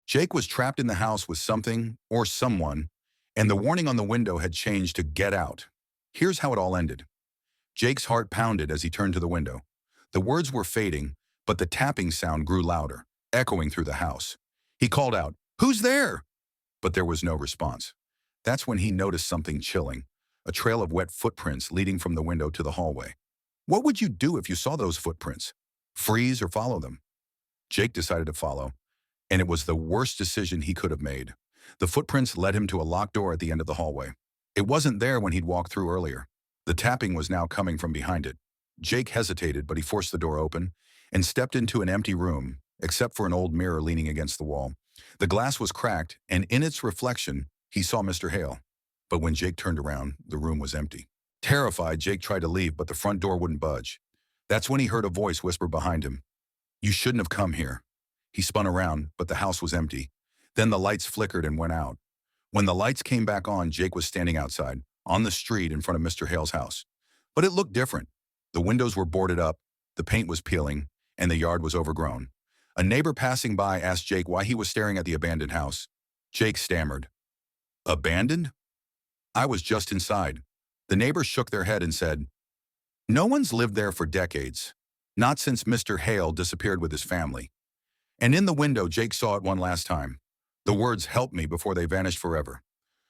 Jake was trapped in the house with something or someone, and the warning on the window had changed to "Get out." Here's how it all ended. Jake's heart pounded as he turned to the window. The words were fading, but the tapping sound grew louder, echoing through the house. He called out, "Who's there?" But there was no response. That's when he noticed something chilling, a trail of wet footprints leading from the window to the hallway. What would you do if you saw those footprints? Freeze or follow them? Jake decided to follow, and it was the worst decision he could have made. The footprints led him to a locked door at the end of the hallway. It wasn't there when he'd walked through earlier. The tapping was now coming from behind it. Jake hesitated, but he forced the door open and stepped into an empty room, except for an old mirror leaning against the wall. The glass was cracked, and in its reflection, he saw Mr. Hale. But when Jake turned around, the room was empty. Terrified, Jake tried to leave, but the front door wouldn't budge. That's when he heard a voice whisper behind him, "You shouldn't have come here." He spun around, but the house was empty. Then the lights flickered and went out. When the lights came back on, Jake was standing outside, on the street in front of Mr. Hale's house. But it looked different. The windows were boarded up, the paint was peeling, and the yard was overgrown. A neighbor passing by asked Jake why he was staring at the abandoned house. Jake stammered, "Abandoned? I was just inside." The neighbors shook their head and said, "No one's lived there for decades, not since Mr. Hale disappeared with his family." And in the window, Jake saw it one last time. The words "Help me" before they vanished forever.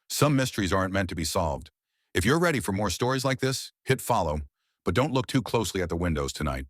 Some mysteries aren't meant to be solved. If you're ready for more stories like this, hit follow, but don't look too closely at the windows tonight.